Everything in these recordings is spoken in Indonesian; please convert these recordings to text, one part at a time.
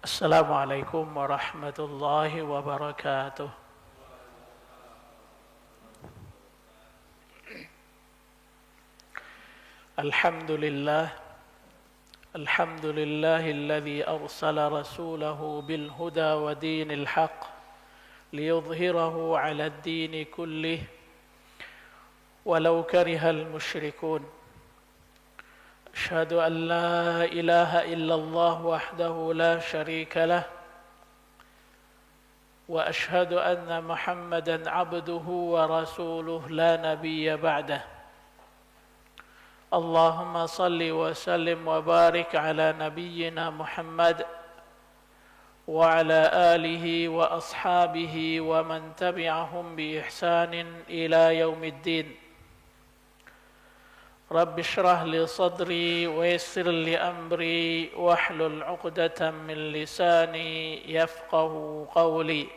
السلام عليكم ورحمة الله وبركاته. الحمد لله الذي أرسل رسوله بالهدى ودين الحق ليظهره على الدين كله ولو كره المشركون. أشهد أن لا إله إلا الله وحده لا شريك له وأشهد أن محمدا عبده ورسوله لا نبي بعده. اللهم صل وسلم وبارك على نبينا محمد وعلى آله وأصحابه ومن تبعهم بإحسان إلى يوم الدين. رب اشرح لي صدري ويسر لي أمري واحلل عقدة من لساني يفقه قولي.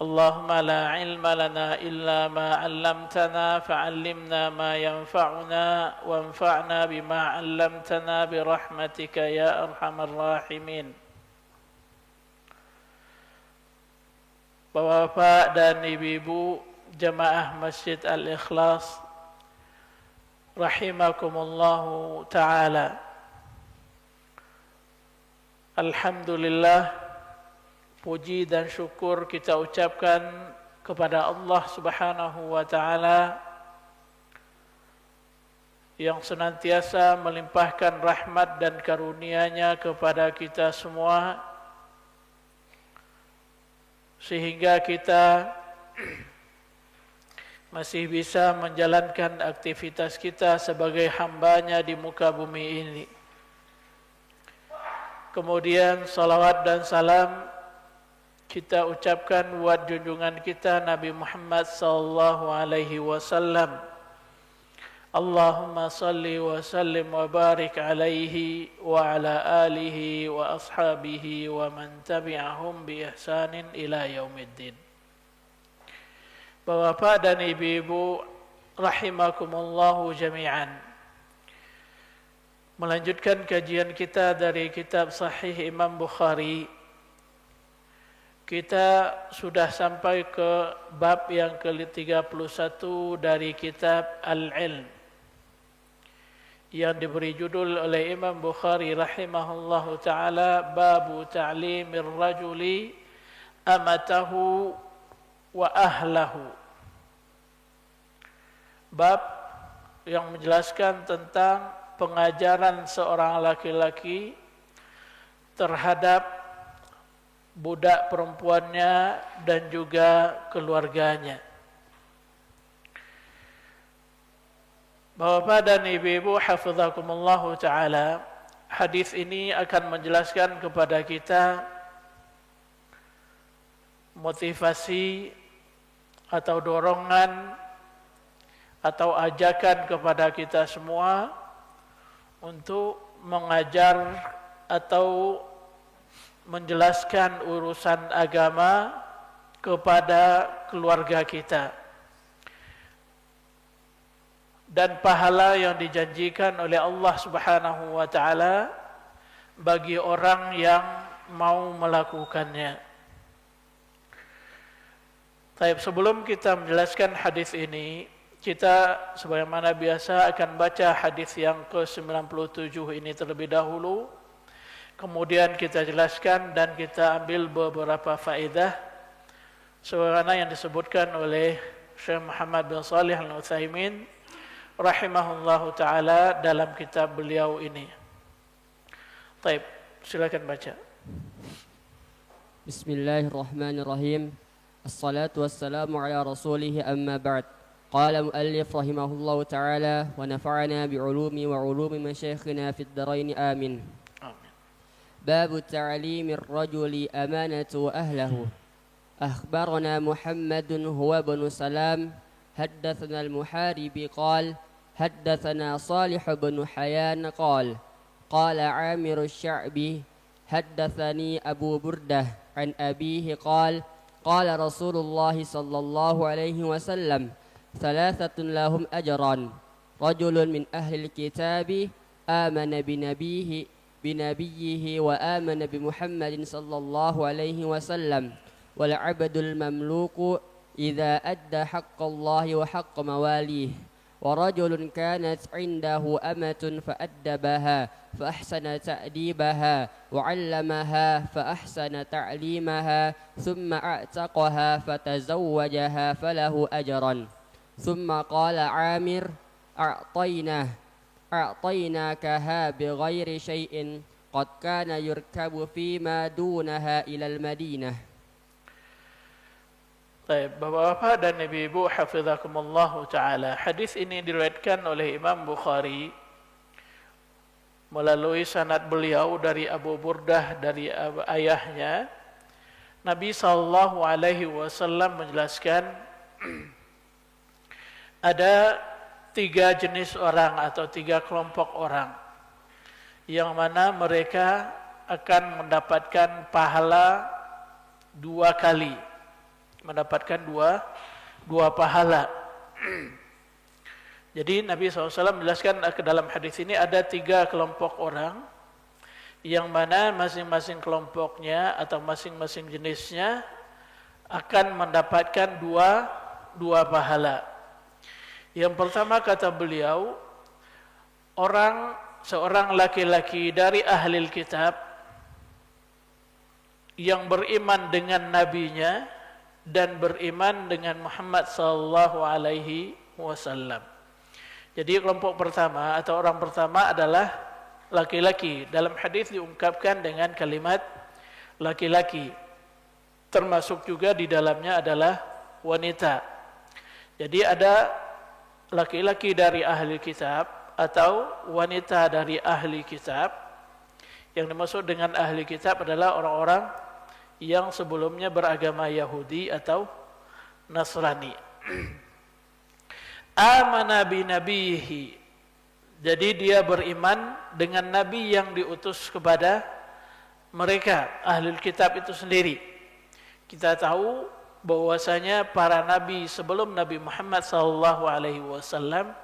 اللهم لا علم لنا إلا ما علمتنا فعلمنا ما ينفعنا وانفعنا بما علمتنا برحمتك يا أرحم الراحمين. Bapak dan Ibu jemaah Masjid Al-Ikhlas rahimakumullahu ta'ala. Alhamdulillah, puji dan syukur kita ucapkan kepada Allah Subhanahu wa ta'ala yang senantiasa melimpahkan rahmat dan karunia-Nya kepada kita semua sehingga kita masih bisa menjalankan aktivitas kita sebagai hamba-Nya di muka bumi ini. Kemudian salawat dan salam kita ucapkan buat junjungan kita Nabi Muhammad sallallahu alaihi wasallam. Allahumma salli wa sallim wa barik alaihi wa ala alihi wa ashabihi wa man tabi'ahum bi ihsanin ila yaumiddin. Bapak dan Ibu rahimakumullahu jami'an. Melanjutkan kajian kita dari kitab Sahih Imam Bukhari. Kita sudah sampai ke bab yang ke-31 dari kitab Al-Ilm yang diberi judul oleh Imam Bukhari rahimahullahu ta'ala, Babu ta'limir rajuli amatahu wa ahlahu. Bab yang menjelaskan tentang pengajaran seorang laki-laki terhadap budak perempuannya dan juga keluarganya. Bapak dan Ibu hafizakumullahu ta'ala, hadis ini akan menjelaskan kepada kita motivasi atau dorongan atau ajakan kepada kita semua untuk mengajar atau menjelaskan urusan agama kepada keluarga kita, dan pahala yang dijanjikan oleh Allah Subhanahu wa ta'ala bagi orang yang mau melakukannya. Baik, sebelum kita menjelaskan hadis ini, kita sebagaimana biasa akan baca hadis yang ke-97 ini terlebih dahulu. Kemudian kita jelaskan dan kita ambil beberapa faedah sebagaimana yang disebutkan oleh Syekh Muhammad bin Shalih Al-Utsaimin rahimahullahu taala dalam kitab beliau ini. Baik, silakan baca. Bismillahirrahmanirrahim. Assalatu wassalamu ala rasulih amma ba'd. Qala muallif rahimahullahu ta'ala wa nafa'ana bi'ulumi wa ulumi masyayikhina fid darain amin. Amin. Babu ta'limir rajuli amanatu ahlahu. Akhbarana Muhammadun huwa ibn Salam haddathana al-Muharibi qala haddathana Salih ibn Hayyan qala qala Amir asy-Sya'bi haddathani Abu Burdah an abihi qala qala Rasulullah sallallahu alaihi wasallam thalathatun lahum ajran rajulun min ahli al-kitabi amana bi nabiyhi بنبيه وآمن بمحمد صلى الله عليه وسلم والعبد المملوك إذا أدى حق الله وحق مواليه ورجل كانت عنده أمة فأدبها فأحسن تأديبها وعلمها فأحسن تعليمها ثم أعتقها فتزوجها فله أجرا ثم قال عامر أعطيناكها بغير شيء قد كان يركب فيما دونها إلى المدينة. Baik, Bapak-bapak dan Ibu-ibu hafizakumullah taala. Hadis ini diriwayatkan oleh Imam Bukhari melalui sanad beliau dari Abu Burdah dari ayahnya. Nabi sallallahu alaihi wasallam menjelaskan ada 3 jenis orang atau 3 kelompok orang yang mana mereka akan mendapatkan pahala 2 kali, mendapatkan dua pahala. Jadi Nabi SAW menjelaskan ke dalam hadis ini ada 3 kelompok orang yang mana masing-masing kelompoknya atau masing-masing jenisnya akan mendapatkan dua pahala. Yang pertama kata beliau, seorang laki-laki dari ahli kitab yang beriman dengan nabinya dan beriman dengan Muhammad sallallahu alaihi wasallam. Jadi kelompok pertama atau orang pertama adalah laki-laki. Dalam hadis diungkapkan dengan kalimat laki-laki. Termasuk juga di dalamnya adalah wanita. Jadi ada laki-laki dari ahli kitab atau wanita dari ahli kitab. Yang dimaksud dengan ahli kitab adalah orang-orang yang sebelumnya beragama Yahudi atau Nasrani. Amana bi nabihi. Jadi dia beriman dengan nabi yang diutus kepada mereka, ahli kitab itu sendiri. Kita tahu bahwasanya para nabi sebelum Nabi Muhammad sallallahu alaihi wasallam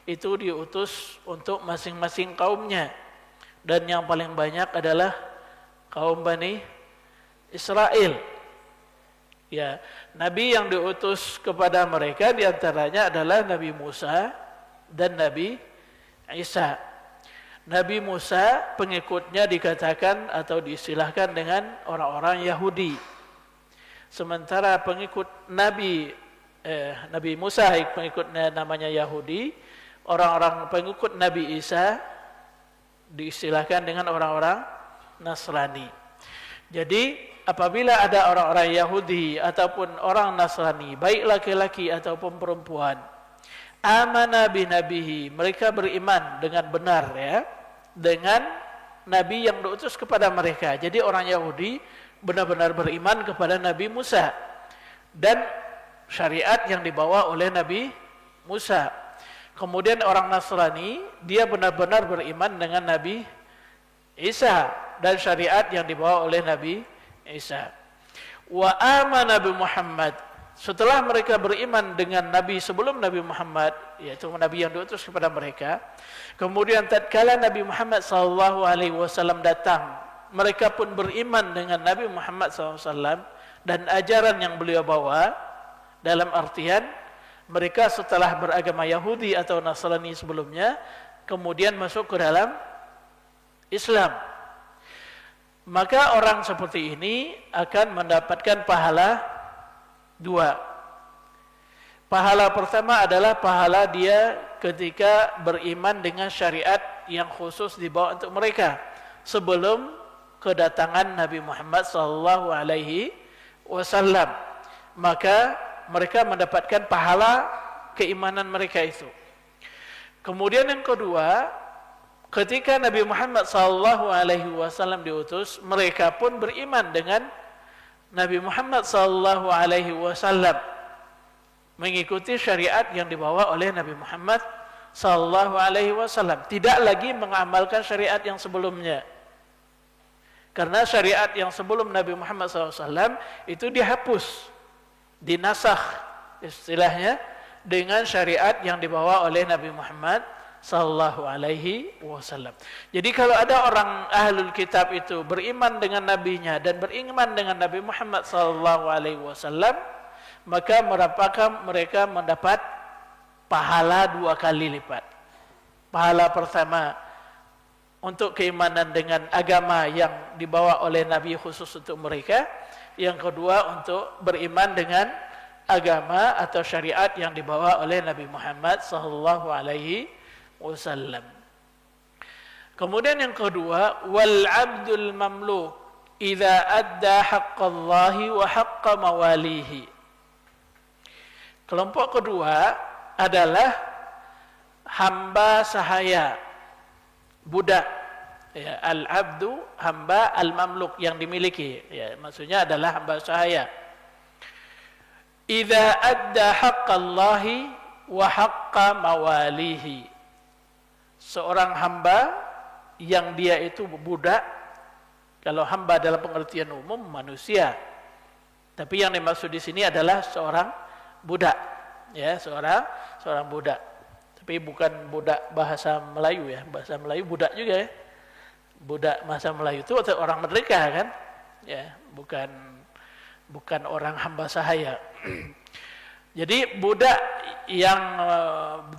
itu diutus untuk masing-masing kaumnya. Dan yang paling banyak adalah kaum Bani Israel. Ya, nabi yang diutus kepada mereka diantaranya adalah Nabi Musa dan Nabi Isa. Nabi Musa pengikutnya dikatakan atau diistilahkan dengan orang-orang Yahudi. Sementara pengikut Nabi Musa pengikutnya namanya Yahudi, orang-orang pengikut Nabi Isa diistilahkan dengan orang-orang Nasrani. Jadi apabila ada orang-orang Yahudi ataupun orang Nasrani, baik laki-laki ataupun perempuan, amana bi nabihi, mereka beriman dengan benar ya, dengan nabi yang diutus kepada mereka. Jadi orang Yahudi benar-benar beriman kepada Nabi Musa dan syariat yang dibawa oleh Nabi Musa. Kemudian orang Nasrani, dia benar-benar beriman dengan Nabi Isa dan syariat yang dibawa oleh Nabi Isa. Wa amana bi Muhammad. Setelah mereka beriman dengan nabi sebelum Nabi Muhammad, yaitu nabi yang diutus kepada mereka, kemudian tatkala Nabi Muhammad sallallahu alaihi wasallam datang, mereka pun beriman dengan Nabi Muhammad sallallahu alaihi wasallam dan ajaran yang beliau bawa, dalam artian mereka setelah beragama Yahudi atau Nasrani sebelumnya kemudian masuk ke dalam Islam. Maka orang seperti ini akan mendapatkan pahala 2. Pahala pertama adalah pahala dia ketika beriman dengan syariat yang khusus dibawa untuk mereka sebelum kedatangan Nabi Muhammad sallallahu alaihi wasallam. Maka mereka mendapatkan pahala keimanan mereka itu. Kemudian yang kedua, ketika Nabi Muhammad sallallahu alaihi wasallam diutus, mereka pun beriman dengan Nabi Muhammad sallallahu alaihi wasallam, mengikuti syariat yang dibawa oleh Nabi Muhammad sallallahu alaihi wasallam, tidak lagi mengamalkan syariat yang sebelumnya. Karena syariat yang sebelum Nabi Muhammad sallallahu alaihi wasallam itu dihapus, dinasakh istilahnya dengan syariat yang dibawa oleh Nabi Muhammad sallallahu alaihi wasallam. Jadi kalau ada orang ahlul kitab itu beriman dengan nabinya dan beriman dengan Nabi Muhammad sallallahu alaihi wasallam, maka mereka mendapat pahala 2 kali lipat. Pahala pertama untuk keimanan dengan agama yang dibawa oleh Nabi khusus untuk mereka. Yang kedua untuk beriman dengan agama atau syariat yang dibawa oleh Nabi Muhammad sallallahu alaihi wasallam. Kemudian yang kedua, wal 'abdul mamluk idza adda haqqallahi wa haqqa mawalihi. Kelompok kedua adalah hamba sahaya, budak. Ya, al-'abdu hamba, al-mamluk yang dimiliki. Ya, maksudnya adalah hamba sahaya. Idza adda haqqallahi wa haqqa mawalihi. Seorang hamba yang dia itu budak, kalau hamba dalam pengertian umum manusia, tapi yang dimaksud di sini adalah seorang budak, ya, seorang budak. Tapi bukan budak bahasa Melayu ya, bahasa Melayu budak juga ya. Budak bahasa Melayu itu orang merdeka kan, ya, bukan orang hamba sahaya. Jadi budak yang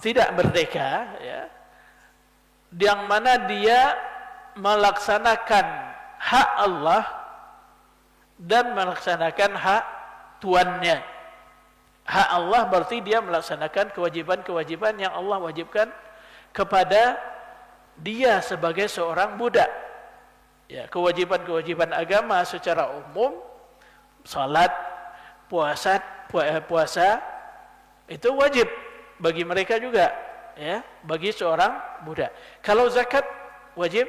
tidak merdeka, ya, yang mana dia melaksanakan hak Allah dan melaksanakan hak tuannya. Hak Allah berarti dia melaksanakan kewajiban-kewajiban yang Allah wajibkan kepada dia sebagai seorang budak. Ya, kewajiban-kewajiban agama secara umum, salat, puasa itu wajib bagi mereka juga, ya, bagi seorang budak. Kalau zakat wajib?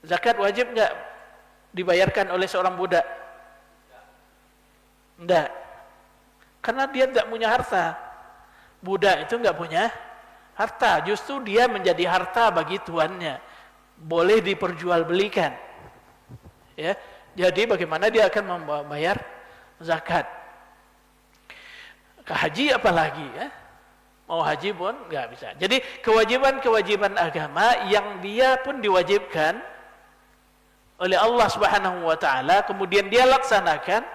Zakat wajib enggak dibayarkan oleh seorang budak? Enggak. Karena dia tidak punya harta. Budak itu enggak punya harta, justru dia menjadi harta bagi tuannya. Boleh diperjualbelikan. Ya. Jadi bagaimana dia akan membayar zakat? Ke haji apalagi, ya. Mau haji pun enggak bisa. Jadi kewajiban-kewajiban agama yang dia pun diwajibkan oleh Allah Subhanahu wa taala kemudian dia laksanakan,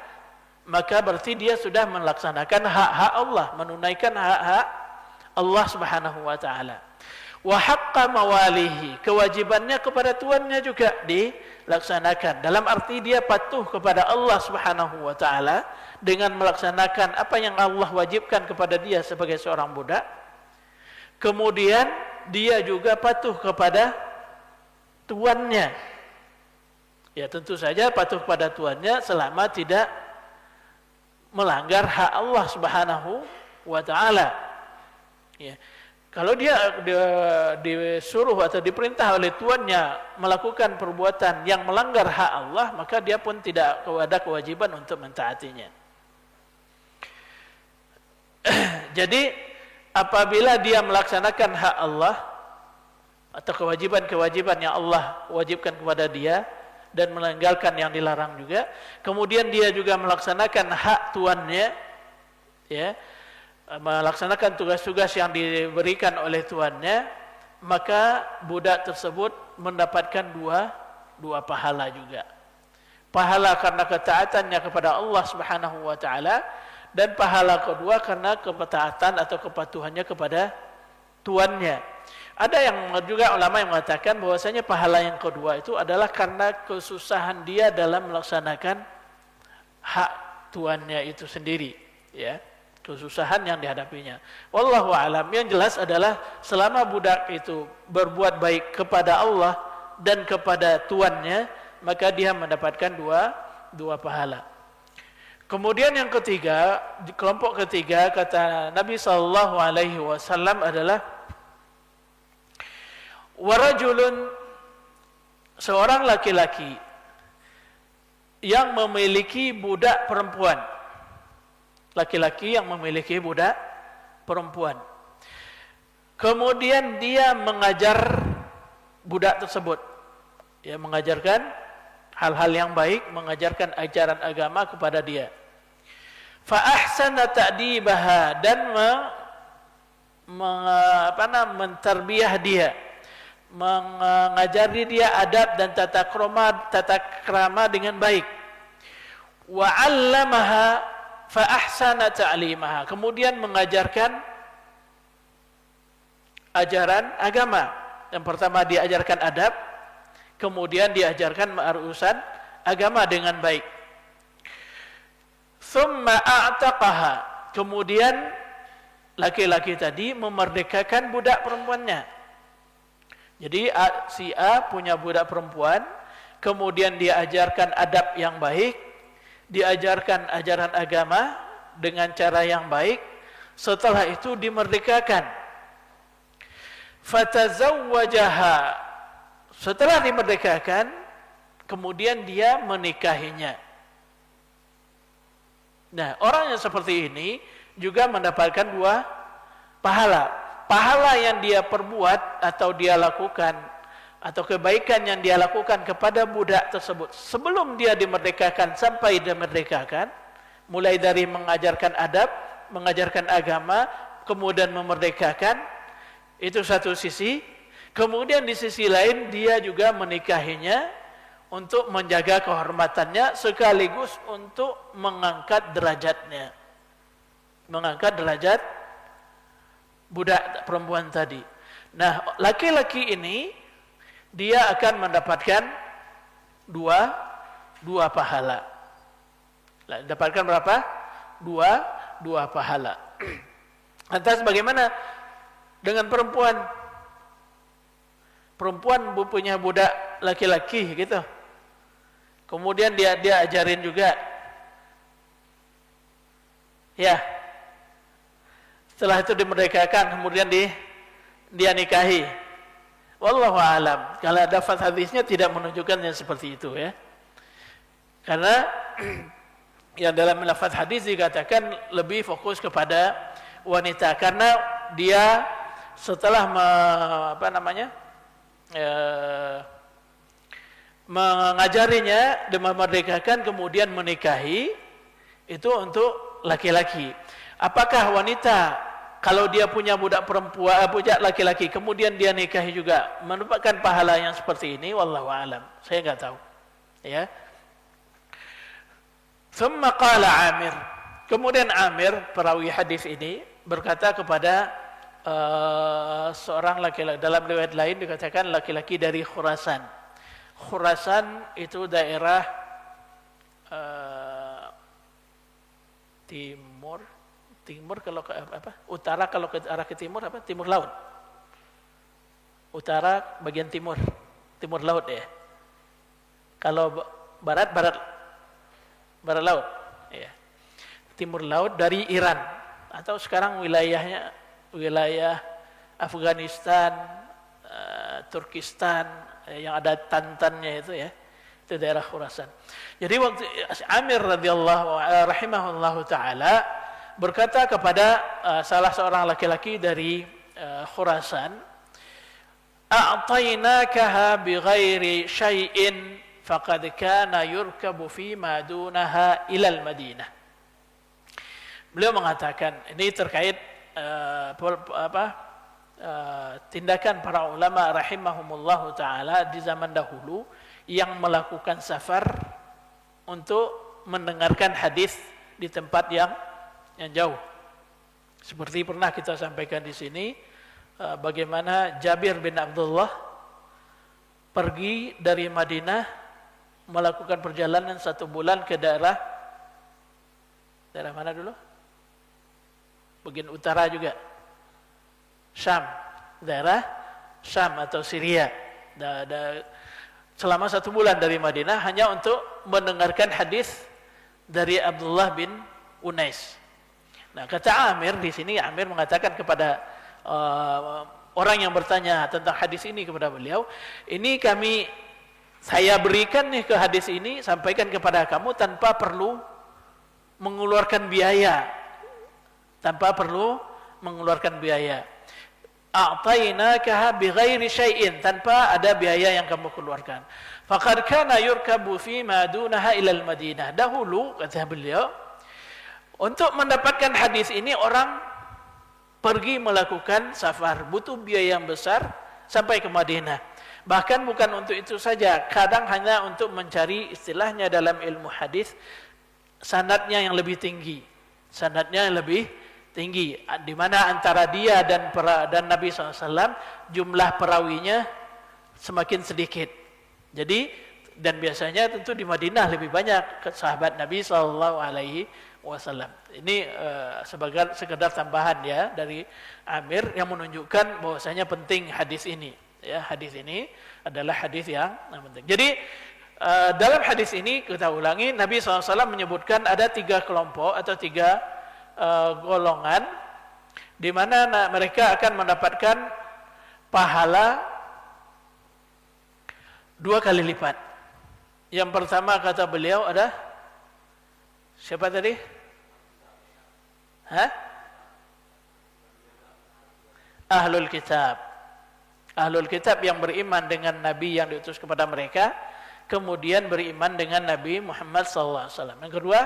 maka berarti dia sudah melaksanakan hak-hak Allah, menunaikan hak-hak Allah Subhanahu wa taala. Wa haqqa mawalihi, kewajibannya kepada tuannya juga dilaksanakan. Dalam arti dia patuh kepada Allah Subhanahu wa taala dengan melaksanakan apa yang Allah wajibkan kepada dia sebagai seorang budak. Kemudian dia juga patuh kepada tuannya. Ya, tentu saja patuh kepada tuannya selama tidak melanggar hak Allah Subhanahu wa taala. Ya. Kalau dia disuruh atau diperintah oleh tuannya melakukan perbuatan yang melanggar hak Allah, maka dia pun tidak ada kewajiban untuk mentaatinya. Jadi apabila dia melaksanakan hak Allah atau kewajiban-kewajiban yang Allah wajibkan kepada dia dan meninggalkan yang dilarang juga, kemudian dia juga melaksanakan hak tuannya, ya, melaksanakan tugas-tugas yang diberikan oleh tuannya, maka budak tersebut mendapatkan dua pahala juga. Pahala karena ketaatannya kepada Allah Subhanahu wa taala, dan pahala kedua karena ketaatan atau kepatuhannya kepada tuannya. Ada yang juga ulama yang mengatakan bahwasanya pahala yang kedua itu adalah karena kesusahan dia dalam melaksanakan hak tuannya itu sendiri, ya. Kesusahan yang dihadapinya. Wallahu a'lam. Yang jelas adalah selama budak itu berbuat baik kepada Allah dan kepada tuannya, maka dia mendapatkan dua pahala. Kemudian yang ketiga, kelompok ketiga kata Nabi sallallahu alaihi wasallam adalah warajulun, seorang laki-laki yang memiliki budak perempuan. Laki-laki yang memiliki budak perempuan. Kemudian dia mengajar budak tersebut. Ya, mengajarkan hal-hal yang baik, mengajarkan ajaran agama kepada dia. fa ahsana ta'dibaha, dan mentarbiyah dia, mengajari dia adab dan tata krama dengan baik. Wa 'allamaha fa ahsana ta'limaha, kemudian mengajarkan ajaran agama. Yang pertama diajarkan adab, kemudian diajarkan urusan agama dengan baik. Thumma a'taqaha, kemudian laki-laki tadi memerdekakan budak perempuannya. Jadi si A punya budak perempuan, kemudian dia ajarkan adab yang baik, diajarkan ajaran agama dengan cara yang baik, setelah itu dimerdekakan. Fatazawwajaha, setelah dimerdekakan, kemudian dia menikahinya. Nah, orang yang seperti ini juga mendapatkan dua pahala. Pahala yang dia perbuat atau dia lakukan, atau kebaikan yang dia lakukan kepada budak tersebut sebelum dia dimerdekakan sampai dimerdekakan, mulai dari mengajarkan adab, mengajarkan agama, kemudian memerdekakan, itu satu sisi. Kemudian di sisi lain dia juga menikahinya untuk menjaga kehormatannya, sekaligus untuk mengangkat derajatnya, mengangkat derajat budak perempuan tadi. Nah, laki-laki ini dia akan mendapatkan dua pahala. Dapatkan berapa? Dua pahala. Lantas bagaimana dengan perempuan? Perempuan punya budak laki-laki gitu. Kemudian dia ajarin juga. Ya. Setelah itu dimerdekakan, kemudian dia nikahi. Wallahu alam. Kalau ada hadisnya tidak menunjukkan yang seperti itu ya. Karena yang dalam lafaz hadis dikatakan lebih fokus kepada wanita, karena dia setelah mengajarinya dan memerdekakan kemudian menikahi, itu untuk laki-laki. Apakah wanita kalau dia punya budak perempuan, budak laki-laki, kemudian dia nikahi juga mendapatkan pahala yang seperti ini? Wallahu alam. Saya enggak tahu. Ya. Thumma qala Amir. Kemudian Amir, perawi hadis ini, berkata kepada seorang laki-laki, dalam riwayat lain dikatakan laki-laki dari Khurasan. Khurasan itu daerah timur kalau ke apa? Utara kalau ke arah ke timur apa? Timur laut. Utara bagian timur laut ya. Kalau barat laut ya. Timur laut dari Iran, atau sekarang wilayah Afghanistan, Turkistan yang ada Tantannya itu ya. Itu daerah Khurasan. Jadi waktu Amir rahimahullahu taala berkata kepada salah seorang laki-laki dari Khurasan, "A'tainakaha bighairi syai'in faqad kana yurkabu fi ma dunaha ilal Madinah." Beliau mengatakan, ini terkait tindakan para ulama rahimahumullahu taala di zaman dahulu yang melakukan safar untuk mendengarkan hadis di tempat yang jauh. Seperti pernah kita sampaikan di sini, bagaimana Jabir bin Abdullah pergi dari Madinah melakukan perjalanan 1 bulan ke daerah mana dulu? Bagian utara juga, Syam, daerah Syam atau Syria. Selama 1 bulan dari Madinah hanya untuk mendengarkan hadis dari Abdullah bin Unais. Nah, kata Amir di sini, Amir mengatakan kepada orang yang bertanya tentang hadis ini kepada beliau, ini saya berikan nih ke hadis ini, sampaikan kepada kamu tanpa perlu mengeluarkan biaya. A'tainakaha bighairi syai'in, tanpa ada biaya yang kamu keluarkan. Faqad kana yurkabu fi ma dunaha ilal Madinah. Dahulu kata beliau, Untuk mendapatkan hadis ini orang pergi melakukan safar, butuh biaya yang besar sampai ke Madinah. Bahkan bukan untuk itu saja, kadang hanya untuk mencari istilahnya dalam ilmu hadis sanadnya yang lebih tinggi. Sanadnya yang lebih tinggi, di mana antara dia dan Nabi SAW jumlah perawinya semakin sedikit. Jadi dan biasanya tentu di Madinah lebih banyak sahabat Nabi SAW. Ini sekedar tambahan ya dari Amir yang menunjukkan bahwasanya penting hadis ini. Ya, hadis ini adalah hadis yang penting. Jadi dalam hadis ini kita ulangi, Nabi SAW menyebutkan ada 3 kelompok atau 3 golongan di mana mereka akan mendapatkan pahala 2 kali lipat. Yang pertama kata beliau ada siapa tadi? Ahlul kitab. Ahlul kitab yang beriman dengan Nabi yang diutus kepada mereka, kemudian beriman dengan Nabi Muhammad SAW. Yang kedua,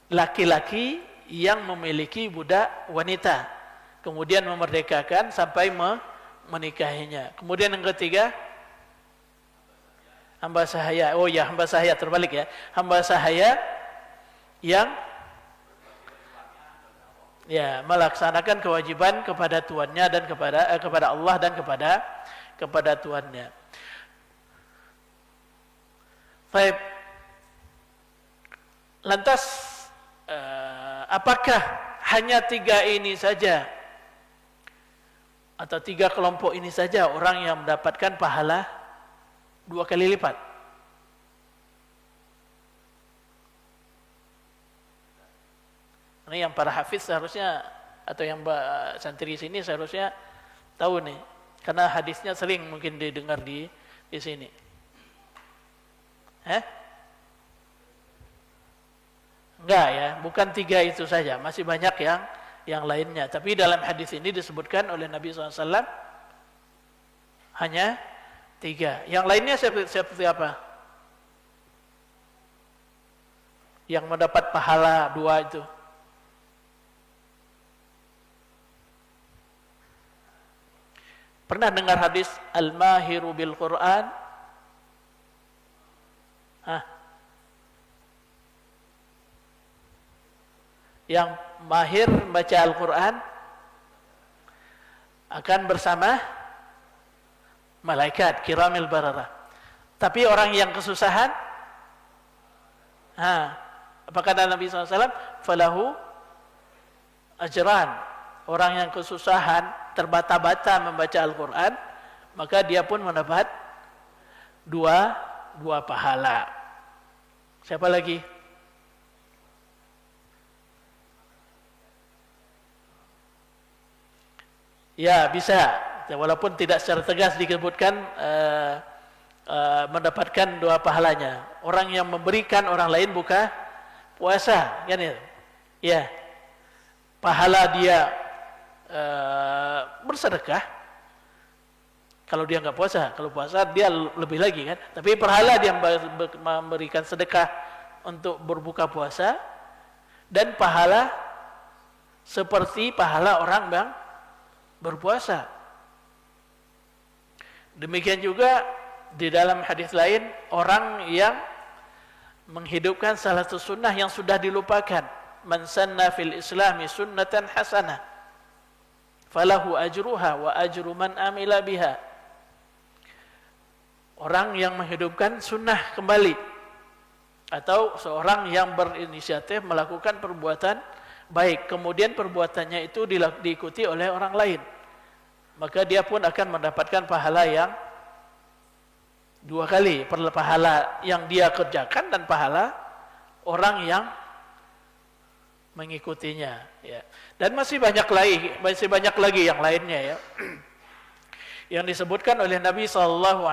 laki-laki yang memiliki budak wanita, kemudian memerdekakan sampai menikahinya. Kemudian yang ketiga, hamba sahaya. Oh ya, hamba sahaya, terbalik ya. Hamba sahaya yang melaksanakan kewajiban kepada tuannya dan kepada Allah dan kepada tuannya. Baik. Lantas apakah hanya 3 ini saja atau 3 kelompok ini saja orang yang mendapatkan pahala 2 kali lipat? Ini yang para hafiz seharusnya atau yang santri sini seharusnya tahu nih, karena hadisnya sering mungkin didengar di sini. Enggak ya, bukan 3 itu saja, masih banyak yang lainnya. Tapi dalam hadis ini disebutkan oleh Nabi SAW hanya 3. Yang lainnya seperti apa? Yang mendapat pahala 2 itu. Pernah dengar hadis Al-Mahiru bil Quran? Yang mahir membaca Al-Quran akan bersama malaikat kiramil bararah. Tapi orang yang kesusahan, apa kata Nabi SAW? Falahu ajran. Orang yang kesusahan terbata-bata membaca Al-Quran, maka dia pun mendapat 2 pahala. Siapa lagi? Ya, bisa. Walaupun tidak secara tegas disebutkan mendapatkan 2 pahalanya. Orang yang memberikan orang lain buka puasa, kan ya? Ya. Pahala dia bersedekah. Kalau dia enggak puasa, kalau puasa dia lebih lagi kan. Tapi pahala dia memberikan sedekah untuk berbuka puasa, dan pahala seperti pahala orang yang berpuasa. Demikian juga di dalam hadis lain, orang yang menghidupkan salah satu sunnah yang sudah dilupakan. Man sanna fil islami sunnatan hasanah falahu ajruha wa ajru man amila biha. Orang yang menghidupkan sunnah kembali, atau seorang yang berinisiatif melakukan perbuatan baik, kemudian perbuatannya itu diikuti oleh orang lain, maka dia pun akan mendapatkan pahala yang 2 kali, pahala yang dia kerjakan dan pahala orang yang mengikutinya, ya. Dan masih banyak lagi yang lainnya, ya, yang disebutkan oleh Nabi SAW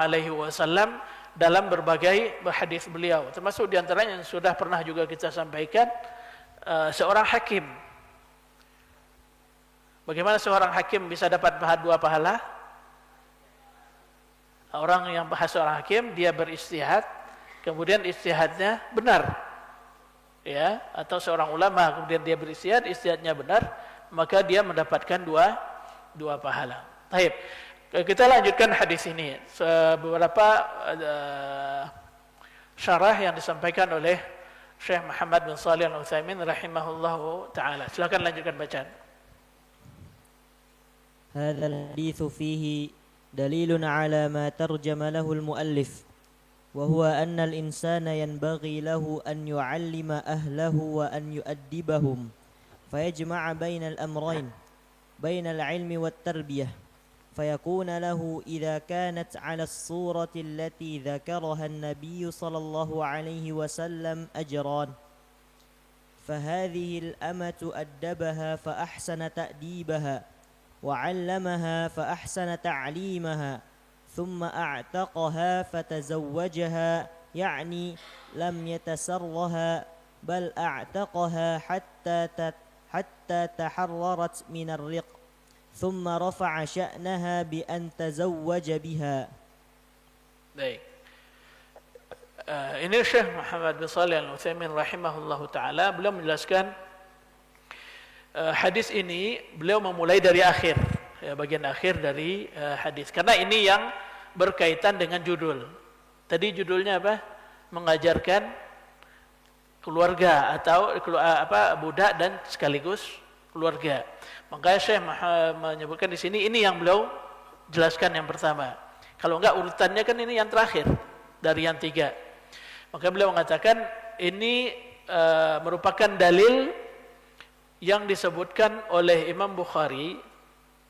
dalam berbagai hadis beliau, termasuk diantaranya yang sudah pernah juga kita sampaikan, seorang hakim. Bagaimana seorang hakim bisa dapat 2 pahala? Orang yang seorang hakim, dia beristihad, kemudian ijtihadnya benar, ya, atau seorang ulama kemudian dia beristihad, ijtihadnya benar, maka dia mendapatkan dua pahala. Baik, kita lanjutkan hadis ini. Beberapa syarah yang disampaikan oleh Syekh Muhammad bin Shalih Al-Utsaimin rahimahullahu taala. Silakan lanjutkan bacaan. هذا الحديث فيه دليل على ما ترجم له المؤلف وهو أن الإنسان ينبغي له أن يعلم أهله وأن يؤدبهم فيجمع بين الأمرين بين العلم والتربية فيكون له إذا كانت على الصورة التي ذكرها النبي صلى الله عليه وسلم أجران فهذه الأمة أدبها فأحسن تأديبها وعلمها فأحسن تعليمها ثم أعتقها فتزوجها يعني لم يتسرها بل أعتقها حتى تحررت من الرق ثم رفع شأنها بأن تزوج بها. Baik. Ini Syekh Muhammad bin Shalih Al-Utsaimin rahimahullahu taala, beliau menjelaskan hadis ini, beliau memulai dari akhir, ya, bagian akhir dari hadis, karena ini yang berkaitan dengan judul. Tadi judulnya apa? Mengajarkan keluarga atau budak dan sekaligus keluarga. Makanya Syekh menyebutkan di sini ini yang beliau jelaskan yang pertama. Kalau enggak urutannya kan ini yang terakhir dari yang tiga. Maka beliau mengatakan ini merupakan dalil yang disebutkan oleh Imam Bukhari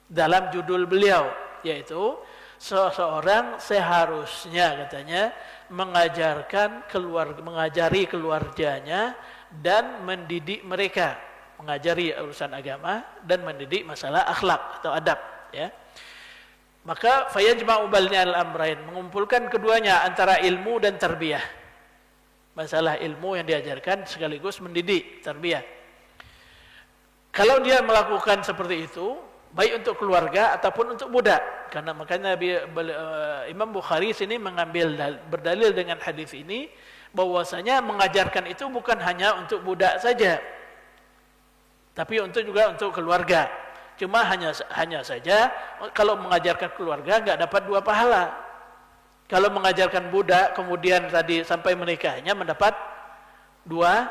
dalam judul beliau, yaitu seseorang seharusnya katanya mengajari keluarganya dan mendidik mereka, mengajari urusan agama dan mendidik masalah akhlak atau adab, ya. Maka fayajma'u bainal amrayn, mengumpulkan keduanya antara ilmu dan tarbiyah. Masalah ilmu yang diajarkan sekaligus mendidik, tarbiyah. Kalau dia melakukan seperti itu, baik untuk keluarga ataupun untuk budak, karena makanya Imam Bukhari sini berdalil dengan hadis ini bahwasanya mengajarkan itu bukan hanya untuk budak saja, tapi juga untuk keluarga. Cuma hanya saja kalau mengajarkan keluarga enggak dapat dua pahala. Kalau mengajarkan budak kemudian tadi sampai menikahnya mendapat dua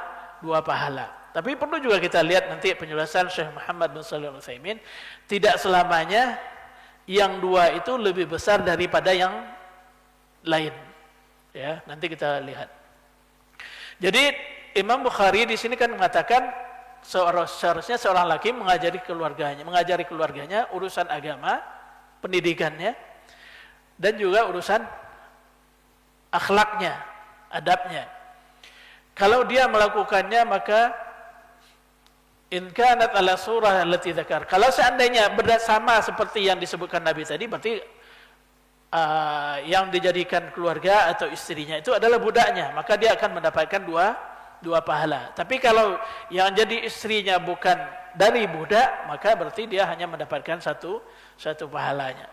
pahala. Tapi perlu juga kita lihat nanti penjelasan Syekh Muhammad bin Shalih Al-Utsaimin, tidak selamanya yang dua itu lebih besar daripada yang lain. Ya, nanti kita lihat. Jadi Imam Bukhari di sini kan mengatakan seharusnya seorang laki mengajari keluarganya urusan agama, pendidikannya, dan juga urusan akhlaknya, adabnya. Kalau dia melakukannya maka in kanat ala surah allati dzakar. Kalau seandainya bersama seperti yang disebutkan Nabi tadi, berarti yang dijadikan keluarga atau istrinya itu adalah budaknya, maka dia akan mendapatkan dua pahala. Tapi kalau yang jadi istrinya bukan dari budak, maka berarti dia hanya mendapatkan satu pahalanya.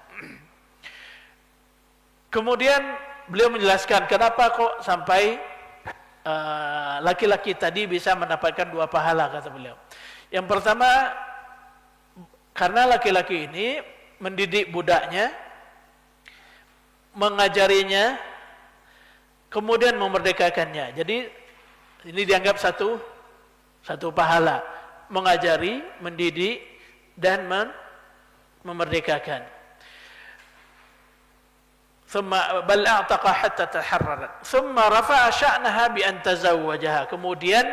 Kemudian beliau menjelaskan kenapa kok sampai laki-laki tadi bisa mendapatkan dua pahala, kata beliau. Yang pertama, karena laki-laki ini mendidik budaknya, mengajarinya, kemudian memerdekakannya. Jadi ini dianggap satu pahala, mengajari, mendidik, dan memerdekakan. Bal a'taqa hatta taharrarat. Thumma rafa'a sya'naha bi an tazawwajaha. Kemudian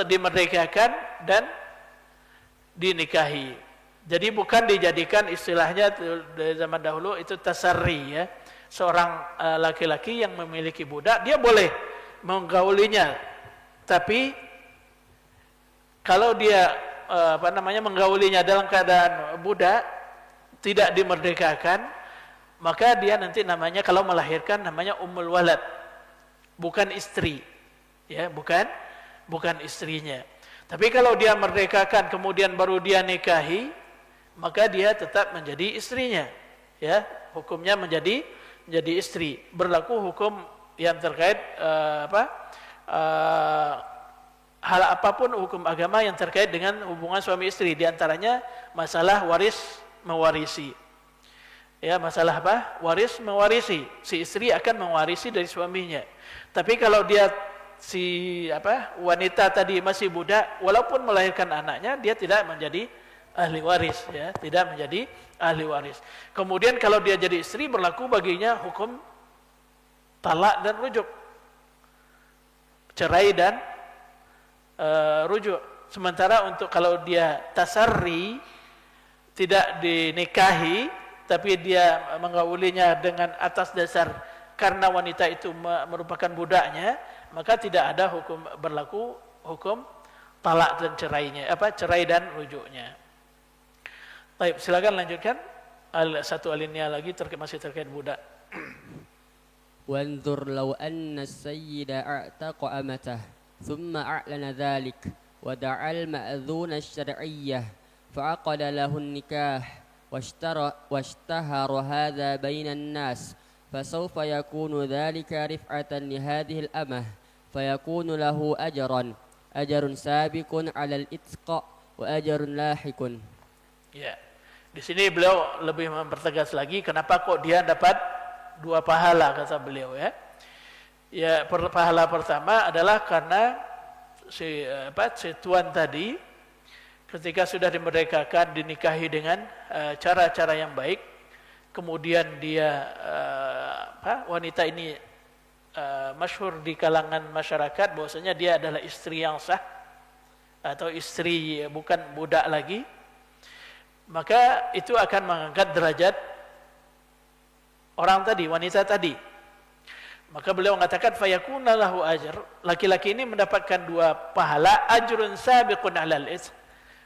dimerdekakan dan dinikahi. Jadi bukan dijadikan istilahnya dari zaman dahulu itu tasarri, ya. Seorang laki-laki yang memiliki budak, dia boleh menggaulinya. Tapi kalau dia menggaulinya dalam keadaan budak, tidak dimerdekakan, maka dia nanti namanya kalau melahirkan namanya ummul walad, bukan istri, ya, bukan istrinya. Tapi kalau dia merdekakan kemudian baru dia nikahi, maka dia tetap menjadi istrinya, ya, hukumnya menjadi istri. Berlaku hukum yang terkait hal apapun hukum agama yang terkait dengan hubungan suami istri, diantaranya masalah waris mewarisi. Ya, masalah apa? Waris mewarisi. Si istri akan mewarisi dari suaminya. Tapi kalau dia wanita tadi masih budak, walaupun melahirkan anaknya, dia tidak menjadi ahli waris, ya, tidak menjadi ahli waris. Kemudian kalau dia jadi istri, berlaku baginya hukum talak dan rujuk, cerai dan rujuk. Sementara untuk kalau dia tasarri, tidak dinikahi, tapi dia menggaulinya dengan atas dasar karena wanita itu merupakan budaknya, maka tidak ada berlaku hukum talak dan cerai dan rujuknya. Baik, silakan lanjutkan satu alinea lagi masih terkait budak. وانظر لو أن السيد أعتق أمته ثم أعلن ذلك ودعا المأذون الشرعية فعقد له النكاح واشتهر هذا بين الناس فسوف يكون ذلك رفعة لهذه الأمة فيكون له أجر سابق على الإتق وأجر لاحق. Ya, di sini beliau lebih mempertegas lagi kenapa kok dia dapat 2 pahala, kata beliau, ya. Ya, pahala pertama adalah karena si tuan tadi ketika sudah dimerdekakan, dinikahi dengan cara-cara yang baik, kemudian dia wanita ini masyhur di kalangan masyarakat bahwasanya dia adalah istri yang sah atau istri bukan budak lagi, maka itu akan mengangkat derajat orang tadi, wanita tadi. Maka beliau mengatakan fayakuna lahu ajr, laki-laki ini mendapatkan 2 pahala, ajrun sabiqun 'alal itq,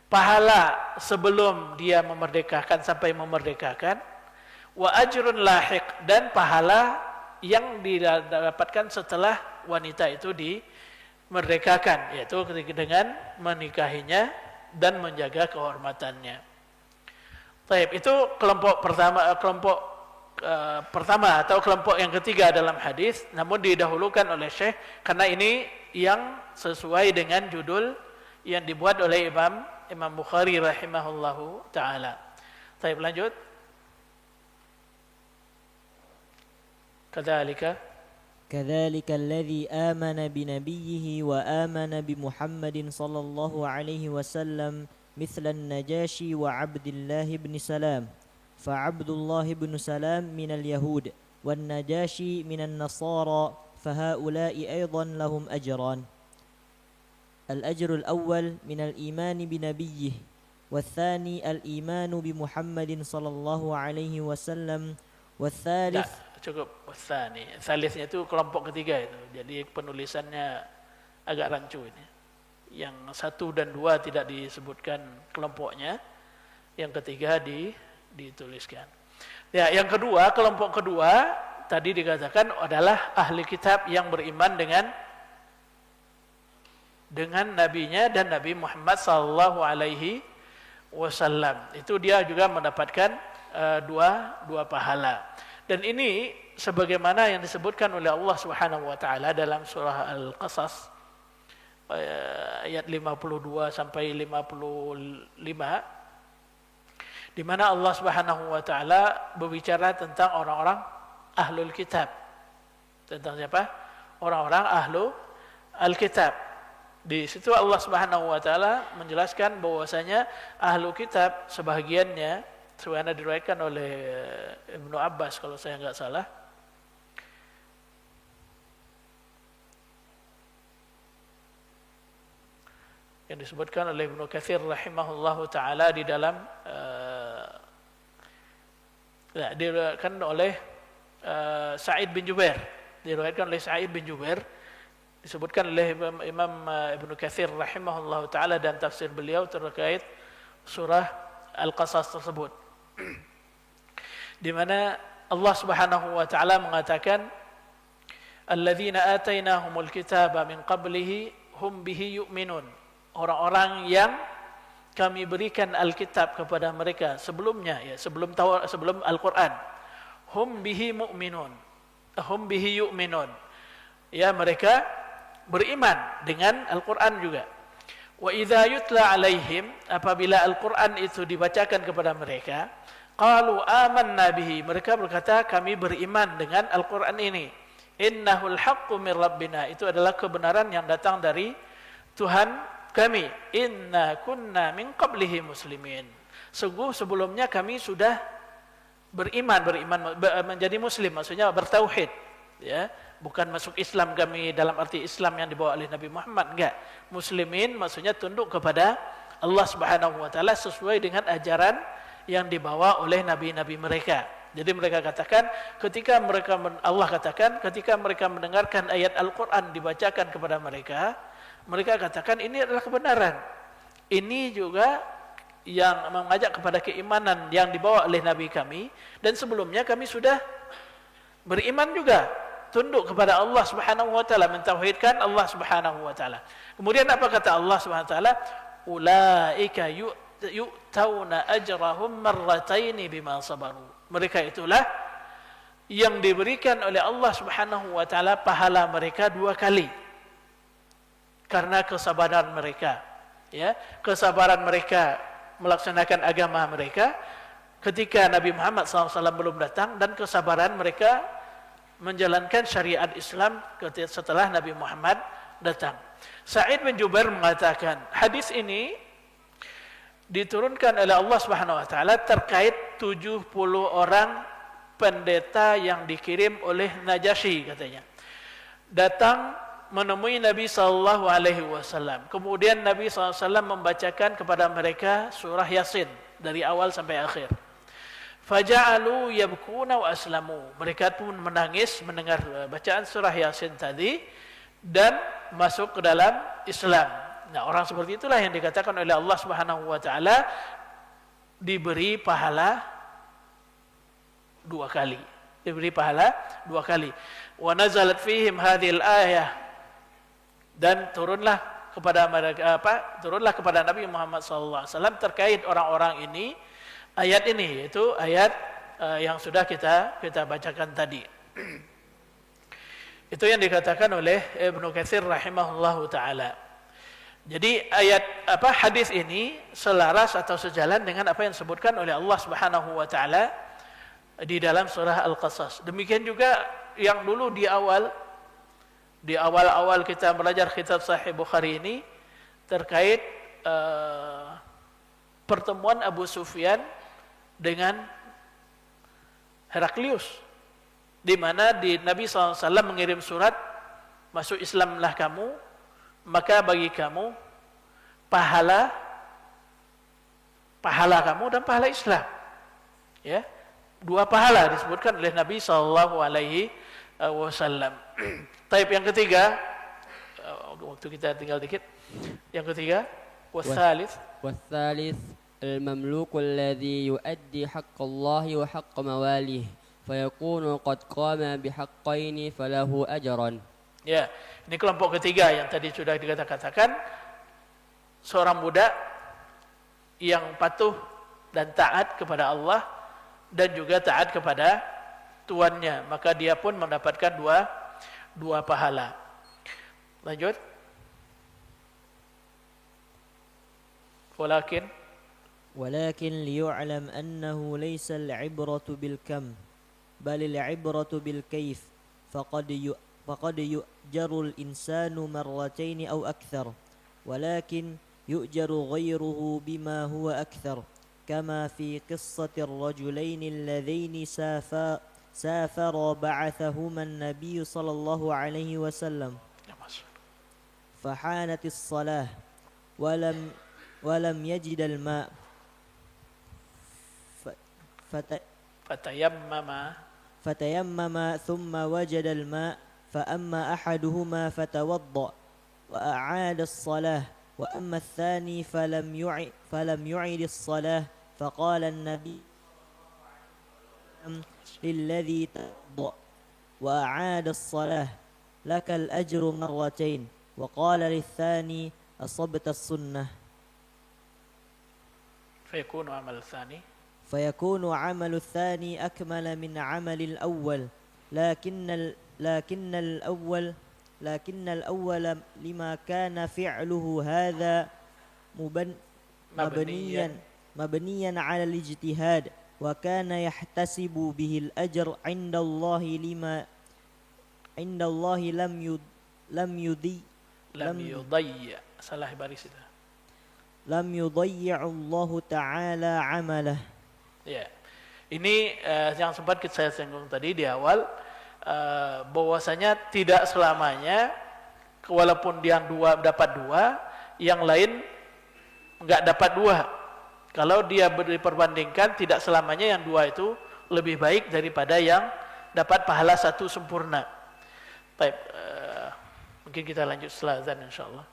pahala sebelum dia memerdekakan sampai memerdekakan, wa ajrun lahiq, dan pahala yang didapatkan setelah wanita itu dimerdekakan, yaitu dengan menikahinya dan menjaga kehormatannya. Baik, itu kelompok pertama atau kelompok yang ketiga dalam hadis, namun didahulukan oleh Syekh karena ini yang sesuai dengan judul yang dibuat oleh Imam Bukhari rahimahullahu taala. Baik, lanjut. كذلك الذي آمن بنبيه وآمن بمحمد صلى الله عليه وسلم مثل النجاشي وعبد الله بن سلام فعبد الله بن سلام من اليهود والنجاشي من النصارى فهؤلاء أيضا لهم أجران. الأجر الأول من الإيمان بنبيه والثاني الإيمان بمحمد صلى الله عليه وسلم والثالث cukup wasani. Salisnya itu kelompok ketiga itu. Jadi penulisannya agak rancu ini. Yang 1 dan 2 tidak disebutkan kelompoknya. Yang ketiga dituliskan. Ya, yang kedua, kelompok kedua tadi dikatakan adalah ahli kitab yang beriman dengan nabinya dan Nabi Muhammad sallallahu alaihi wasallam. Itu dia juga mendapatkan dua pahala. Dan ini sebagaimana yang disebutkan oleh Allah Subhanahu wa taala dalam surah Al-Qasas ayat 52 sampai 55, di mana Allah Subhanahu wa taala berbicara tentang orang-orang ahlul kitab. Tentang siapa? Orang-orang ahlu al-kitab. Di situ Allah Subhanahu wa taala menjelaskan bahwasanya ahlu kitab sebahagiannya sebagaimana diriwayatkan oleh Ibnu Abbas kalau saya enggak salah, yang disebutkan oleh Ibnu Katsir rahimahullahu taala di dalam diriwayatkan oleh Sa'id bin Jubair, diriwayatkan oleh Sa'id bin Jubair, disebutkan oleh Imam Ibnu Katsir rahimahullahu taala dan tafsir beliau terkait surah Al-Qasas tersebut, di mana Allah Subhanahu wa taala mengatakan alladzina atainahumul kitaba min qablihi hum bihi yu'minun, orang-orang yang kami berikan Alkitab kepada mereka sebelumnya, ya, sebelum Al-Qur'an, hum bihi mu'minun, hum bihi yu'minun, ya mereka beriman dengan Al-Quran juga. Wa idza yutla alaihim, apabila Al-Quran itu dibacakan kepada mereka, qalu amanna bihi, mereka berkata kami beriman dengan Al-Quran ini. Innahul haqqu min rabbina, itu adalah kebenaran yang datang dari Tuhan kami. Inna kunna min qablihi muslimin, sungguh sebelumnya kami sudah beriman menjadi muslim, maksudnya bertauhid, ya, bukan masuk Islam kami dalam arti Islam yang dibawa oleh Nabi Muhammad, enggak. Muslimin maksudnya tunduk kepada Allah Subhanahu wa taala sesuai dengan ajaran yang dibawa oleh nabi-nabi mereka. Jadi mereka katakan ketika mereka mendengarkan ayat Al-Qur'an dibacakan kepada mereka, mereka katakan ini adalah kebenaran. Ini juga yang mengajak kepada keimanan yang dibawa oleh nabi kami, dan sebelumnya kami sudah beriman juga, tunduk kepada Allah Subhanahu wa taala, mentauhidkan Allah Subhanahu wa taala. Kemudian apa kata Allah Subhanahu wa taala? Ulaika yu'tauna ajrahum marrataini bima sabaru. Mereka itulah yang diberikan oleh Allah Subhanahu wa taala pahala mereka 2 kali. Karena kesabaran mereka, ya, kesabaran mereka melaksanakan agama mereka ketika Nabi Muhammad SAW belum datang, dan kesabaran mereka menjalankan syariat Islam setelah Nabi Muhammad datang. Sa'id bin Jubair mengatakan, hadis ini diturunkan oleh Allah Subhanahu wa taala terkait 70 orang pendeta yang dikirim oleh Najasyi, katanya. Datang menemui Nabi sallallahu alaihi wasallam. Kemudian Nabi sallallahu alaihi wasallam membacakan kepada mereka surah Yasin dari awal sampai akhir. Faja'alu yabkuna wa aslamu. Mereka pun menangis mendengar bacaan surah Yasin tadi dan masuk ke dalam Islam. Nah, orang seperti itulah yang dikatakan oleh Allah Subhanahu wa taala diberi pahala 2 kali. Diberi pahala 2 kali. Wa nazalat fihim hadhil ayah, dan turunlah kepada mereka turunlah kepada Nabi Muhammad sallallahu alaihi wasallam terkait orang-orang ini ayat ini, yaitu ayat yang sudah kita bacakan tadi. Itu yang dikatakan oleh Ibnu Katsir rahimahullahu taala. Jadi hadis ini selaras atau sejalan dengan apa yang disebutkan oleh Allah Subhanahu wa taala di dalam surah Al-Qasas. Demikian juga yang dulu di awal kita belajar kitab Sahih Bukhari ini terkait pertemuan Abu Sufyan dengan Heraklius, di mana Nabi SAW mengirim surat, masuk Islamlah kamu, maka bagi kamu pahala kamu dan pahala Islam, ya, 2 pahala disebutkan oleh Nabi SAW. Taib yang ketiga, waktu kita tinggal dikit. Yang ketiga, wasalith المملوك الذي يؤدي حق الله وحق مواليه فيكون قد قام بحقين فله أجرا. Ya, ini kelompok ketiga yang tadi sudah dikatakan, seorang budak yang patuh dan taat kepada Allah dan juga taat kepada tuannya, maka dia pun mendapatkan dua pahala. Lanjut. ولكن ليعلم أنه ليس العبرة بالكم بل العبرة بالكيف فقد يؤجر الإنسان مرتين أو أكثر ولكن يؤجر غيره بما هو أكثر كما في قصة الرجلين اللذين سافرا بعثهما النبي صلى الله عليه وسلم فحانت الصلاة ولم يجد الماء فتيمم ثم وجد الماء فأما أحدهما فتوضأ وأعاد الصلاة وأما الثاني فلم يعد الصلاة فقال النبي للذي توضأ وأعاد الصلاة لك الأجر مرتين وقال للثاني أصبت السنة فيكون عمل الثاني أكمل من عمل الأول لكن الأول لكن الأول لما كان فعله هذا مبنيا مبنيا على الاجتهاد وكان يحتسب به الأجر عند الله لما عند الله لم يضيع salah baris itu. لم يضيع الله تعالى عمله. Ya. Ini yang sempat saya singgung tadi di awal, bahwasanya tidak selamanya walaupun yang dua dapat dua, yang lain enggak dapat dua. Kalau dia diperbandingkan, tidak selamanya yang dua itu lebih baik daripada yang dapat pahala satu sempurna. Baik, mungkin kita lanjut setelah azan insyaallah.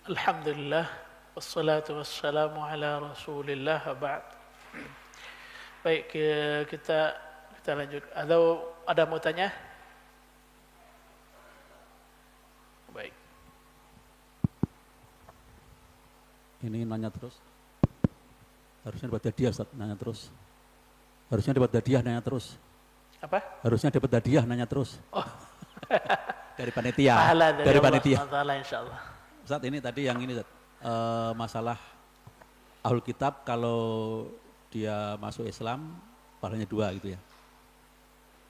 Alhamdulillah, wassalatu wassalamu ala Rasulillah, ba'd. Baik, kita lanjut. Ada mau tanya? Baik. Ini nanya terus. Harusnya dapat hadiah, Ustaz, nanya terus. Harusnya dapat hadiah, nanya terus. Apa? Harusnya dapat hadiah, nanya terus. Oh. Dari panitia. Pahala Dari Allah panitia. SWT, insyaallah. Ustaz, ini tadi yang ini, Ustaz. Masalah Ahlul Kitab kalau dia masuk Islam, pahalanya 2 gitu ya.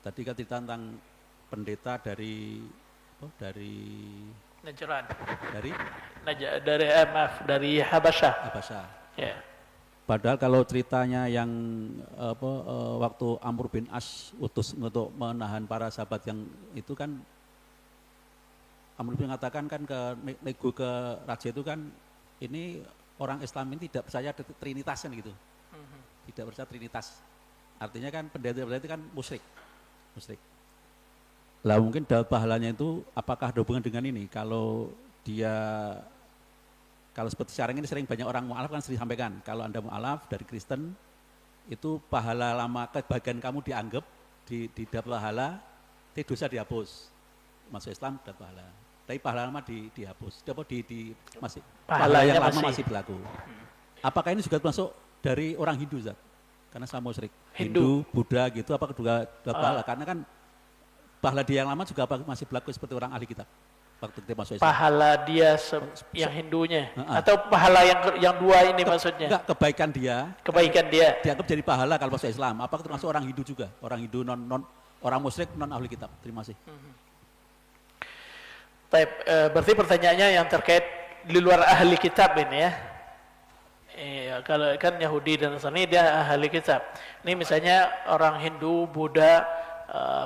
Tadi kan cerita tentang pendeta dari Najran. dari Habasyah. Habasyah. Ya. Padahal kalau ceritanya yang waktu Amr bin As utus untuk menahan para sahabat yang itu kan, Amr bin mengatakan kan nego ke raja itu kan, ini orang Islam ini tidak percaya Trinitas kan gitu. Tidak percaya Trinitas. Artinya kan pendeta itu kan musyrik. Lah mungkin dapat pahalanya itu apakah ada hubungan dengan ini? Kalau seperti sekarang ini sering banyak orang mu'alaf kan sering sampaikan, kalau Anda mu'alaf dari Kristen, itu pahala lama kebahagiaan kamu dianggap, dapat pahala, tapi dosa dihapus. Masuk Islam dapat pahala. Tapi pahala lama dihapus. Pahala yang lama masih berlaku. Apakah ini juga termasuk dari orang Hindu, Zat? Karena sama musyrik. Hindu, Buddha gitu, apakah juga dapat pahala? Karena kan pahala dia yang lama juga masih berlaku seperti orang ahli kitab. Waktu kita masuk Islam. Pahala dia yang Hindunya atau pahala yang 2 ini maksudnya? Enggak, kebaikan dia dianggap jadi pahala kalau masuk Islam. Apakah termasuk orang Hindu juga? Orang Hindu orang musyrik non ahli kitab. Terima kasih. Baik, berarti pertanyaannya yang terkait di luar ahli kitab ini ya. Kalau kan Yahudi dan Nasrani dia ahli kitab. Ini misalnya orang Hindu, Buddha,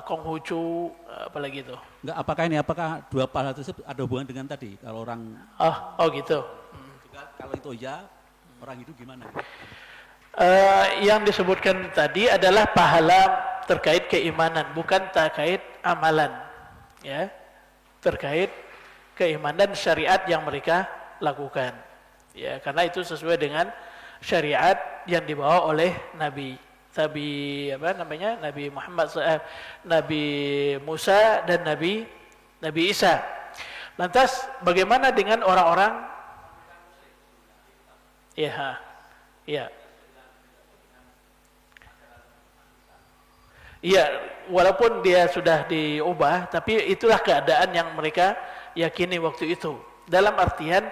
Konghucu, apalagi itu. Enggak, apakah 2 pahala tersebut ada hubungan dengan tadi? Kalau orang Oh gitu. juga, kalau itu ya, orang Hindu gimana? Yang disebutkan tadi adalah pahala terkait keimanan, bukan terkait amalan. Ya. Terkait keimanan syariat yang mereka lakukan. Ya, karena itu sesuai dengan syariat yang dibawa oleh Nabi Muhammad, Nabi Musa dan Nabi Isa. Lantas bagaimana dengan orang-orang? Ya. Iya, walaupun dia sudah diubah, tapi itulah keadaan yang mereka yakini waktu itu. Dalam artian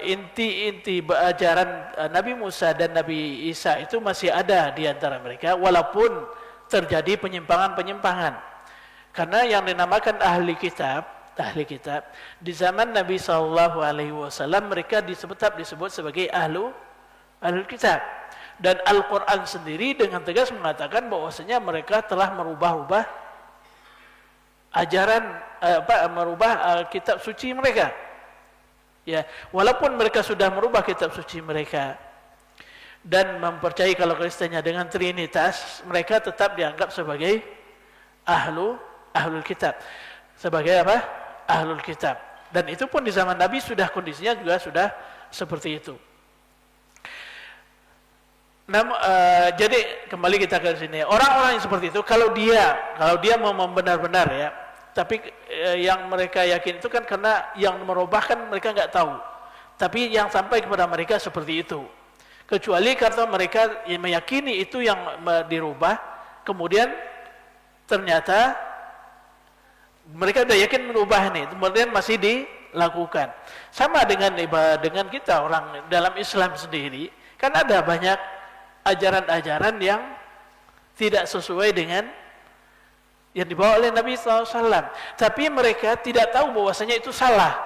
inti ajaran Nabi Musa dan Nabi Isa itu masih ada di antara mereka, walaupun terjadi penyimpangan-penyimpangan. Karena yang dinamakan ahli kitab di zaman Nabi SAW mereka disebut sebagai ahlul kitab. Dan Al-Quran sendiri dengan tegas mengatakan bahwasanya mereka telah merubah ajaran, merubah kitab suci mereka. Ya, walaupun mereka sudah merubah kitab suci mereka dan mempercayai kalau Kristennya dengan Trinitas, mereka tetap dianggap sebagai ahlul kitab. Sebagai apa? Ahlul kitab. Dan itu pun di zaman Nabi kondisinya juga sudah seperti itu. Jadi kembali kita ke sini, orang-orang yang seperti itu kalau dia mau benar-benar ya, tapi yang mereka yakin itu kan karena yang merubah kan mereka nggak tahu, tapi yang sampai kepada mereka seperti itu, kecuali karena mereka meyakini itu yang dirubah, kemudian ternyata mereka sudah yakin merubah ini, kemudian masih dilakukan. Sama dengan kita orang dalam Islam sendiri, kan ada banyak ajaran-ajaran yang tidak sesuai dengan yang dibawa oleh Nabi SAW. Tapi mereka tidak tahu bahwasanya itu salah.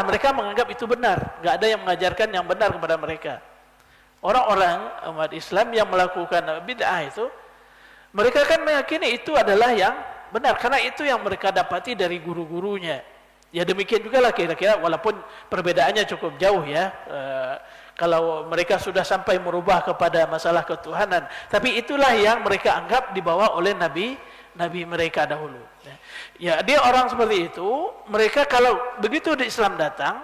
Mereka menganggap itu benar. Nggak ada yang mengajarkan yang benar kepada mereka. Orang-orang umat Islam yang melakukan bid'ah itu, mereka kan meyakini itu adalah yang benar. Karena itu yang mereka dapati dari guru-gurunya. Ya demikian juga lah kira-kira, walaupun perbedaannya cukup jauh ya. Kalau mereka sudah sampai merubah kepada masalah ketuhanan, tapi itulah yang mereka anggap dibawa oleh Nabi nabi mereka dahulu. Ya, dia orang seperti itu, mereka kalau begitu di Islam datang,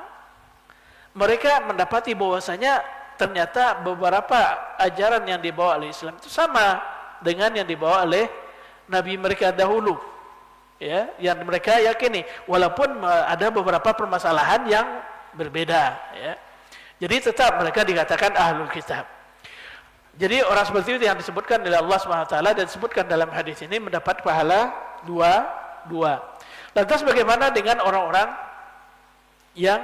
mereka mendapati bahwasanya ternyata beberapa ajaran yang dibawa oleh Islam itu sama dengan yang dibawa oleh nabi mereka dahulu. Ya, yang mereka yakini, walaupun ada beberapa permasalahan yang berbeda, ya. Jadi tetap mereka dikatakan ahlul kitab. Jadi orang seperti itu yang disebutkan oleh Allah SWT dan disebutkan dalam hadis ini mendapat pahala dua. Lantas bagaimana dengan orang-orang yang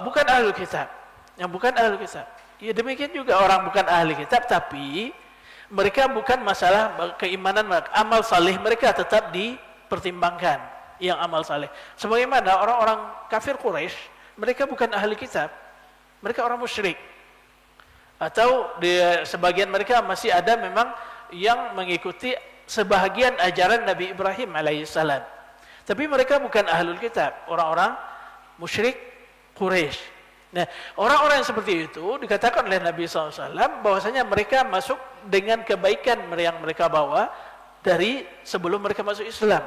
bukan ahlul kitab, yang bukan ahlul kitab? Ya demikian juga orang bukan ahli kitab, tapi mereka bukan masalah keimanan, amal saleh mereka tetap dipertimbangkan, yang amal saleh. Sebagaimana orang-orang kafir Quraisy, mereka bukan ahli kitab, mereka orang musyrik. Atau sebagian mereka masih ada memang yang mengikuti sebahagian ajaran Nabi Ibrahim alaihissalam. Tapi mereka bukan ahlul kitab, orang-orang musyrik Quraisy. Nah, orang-orang yang seperti itu dikatakan oleh Nabi SAW bahwasanya mereka masuk dengan kebaikan yang mereka bawa dari sebelum mereka masuk Islam.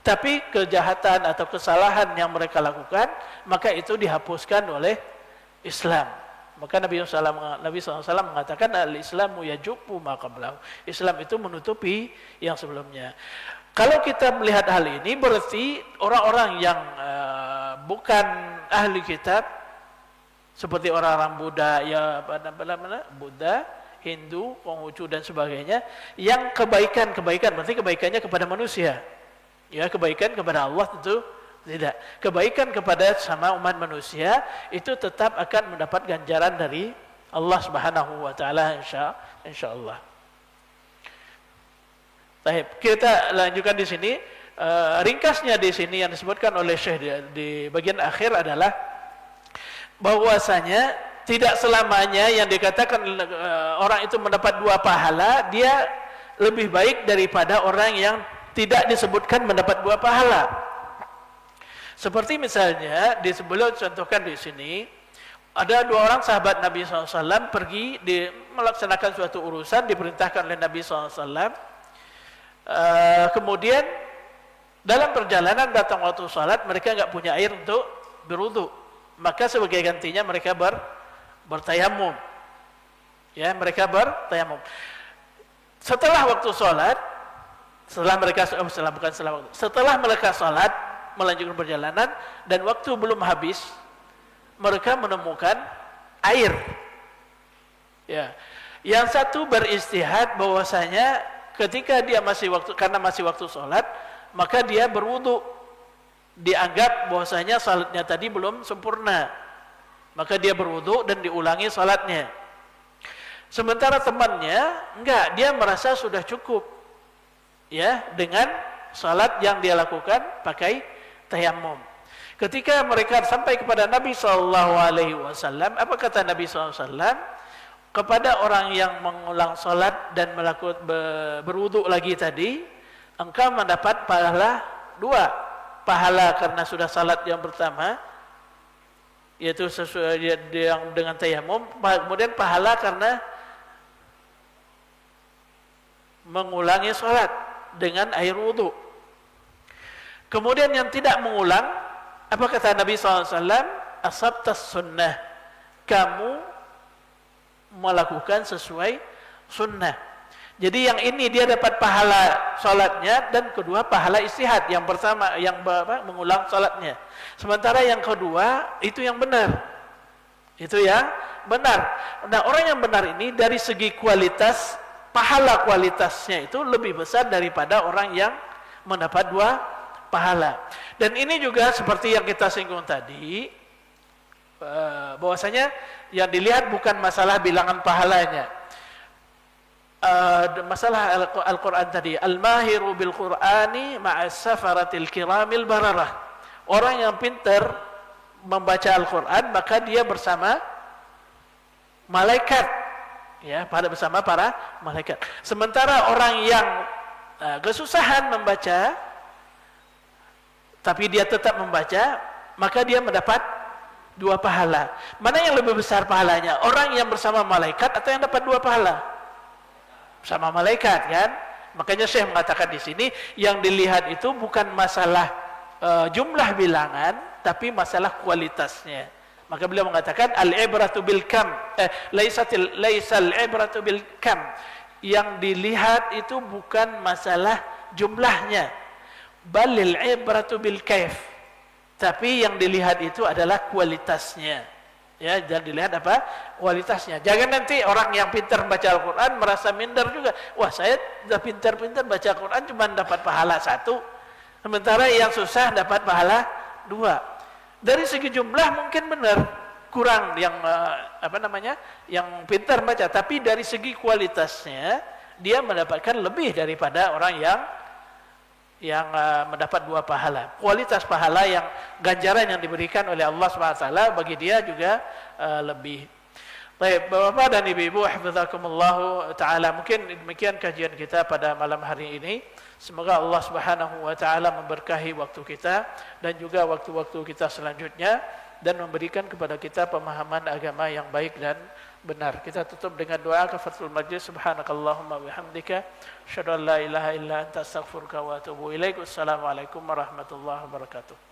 Tapi kejahatan atau kesalahan yang mereka lakukan, maka itu dihapuskan oleh Islam. Maka Nabi SAW mengatakan al-Islamu yajubu ma qablahu. Islam itu menutupi yang sebelumnya. Kalau kita melihat hal ini, berarti orang-orang yang bukan ahli kitab, seperti orang-orang Buddha, ya Buddha, Hindu, Konghucu dan sebagainya, yang kebaikan berarti kebaikannya kepada manusia. Ya, kebaikan kepada Allah tentu tidak. Kebaikan kepada sama umat manusia itu tetap akan mendapat ganjaran dari Allah Subhanahu wa taala insyaallah. Baik, kita lanjutkan di sini. Ringkasnya di sini yang disebutkan oleh Syekh di bagian akhir adalah bahwasanya tidak selamanya yang dikatakan orang itu mendapat dua pahala, dia lebih baik daripada orang yang tidak disebutkan mendapat dua pahala. Seperti misalnya disebut contohkan di sini, ada dua orang sahabat Nabi SAW pergi melaksanakan suatu urusan, diperintahkan oleh Nabi SAW. Kemudian dalam perjalanan datang waktu salat, mereka nggak punya air untuk berwudu. Maka sebagai gantinya mereka bertayamum. Ya, mereka bertayamum. Setelah waktu salat, setelah mereka salat, melanjutkan perjalanan dan waktu belum habis, mereka menemukan air. Ya. Yang satu beristihad bahwasanya ketika dia karena masih waktu salat, maka dia berwudu. Dianggap bahwasanya salatnya tadi belum sempurna, maka dia berwudu dan diulangi salatnya. Sementara temannya enggak, dia merasa sudah cukup ya dengan salat yang dia lakukan pakai tayammum. Ketika mereka sampai kepada Nabi SAW, apa kata Nabi SAW kepada orang yang mengulang salat dan melakukan berwudu lagi tadi? Engkau mendapat pahala dua. Pahala karena sudah salat yang pertama, yaitu sesuai yang dengan tayamum, kemudian pahala karena mengulangi salat dengan air wudu. Kemudian yang tidak mengulang, apa kata Nabi SAW? Asabtas sunnah, kamu melakukan sesuai sunnah. Jadi yang ini dia dapat pahala salatnya, dan kedua pahala istihad. Yang pertama yang mengulang salatnya. Sementara yang kedua itu yang benar. Itu yang benar. Nah, orang yang benar ini dari segi kualitas, pahala kualitasnya itu lebih besar daripada orang yang mendapat dua pahala. Dan ini juga seperti yang kita singgung tadi, bahwasanya yang dilihat bukan masalah bilangan pahalanya. Masalah Al-Quran tadi, al-mahiru bil Qur'ani ma'as safaratil kiramil bararah. Orang yang pintar membaca Al-Quran, maka dia bersama malaikat, ya, bersama para malaikat. Sementara orang yang kesusahan membaca, tapi dia tetap membaca, maka dia mendapat dua pahala. Mana yang lebih besar pahalanya? Orang yang bersama malaikat atau yang dapat dua pahala? sama malaikat kan. Makanya Syekh mengatakan di sini yang dilihat itu bukan masalah jumlah bilangan, tapi masalah kualitasnya. Maka beliau mengatakan al-ibratu bil kam, laisal ibratu bil kam. Yang dilihat itu bukan masalah jumlahnya, balil ibratu bil kaif. Tapi yang dilihat itu adalah kualitasnya. Ya, dan dilihat apa? Kualitasnya. Jangan nanti orang yang pintar baca Al-Quran merasa minder juga. Wah, saya sudah pintar-pintar baca Al-Quran cuma dapat pahala 1. Sementara yang susah dapat pahala 2. Dari segi jumlah mungkin benar kurang yang yang pintar baca, tapi dari segi kualitasnya dia mendapatkan lebih daripada orang yang mendapat 2 pahala. Kualitas pahala yang ganjaran yang diberikan oleh Allah SWT bagi dia juga lebih. Baik, Bapak-bapak dan Ibu-ibu, hafizakumullah taala. Mungkin demikian kajian kita pada malam hari ini. Semoga Allah Subhanahu wa taala memberkahi waktu kita dan juga waktu-waktu kita selanjutnya dan memberikan kepada kita pemahaman agama yang baik dan benar. Kita tutup dengan doa kafaratul majlis. Subhanakallahumma bihamdika asyhadu an la ilaha illa anta astaghfiruka wa atubu ilaik. Wassalamualaikum warahmatullahi wabarakatuh.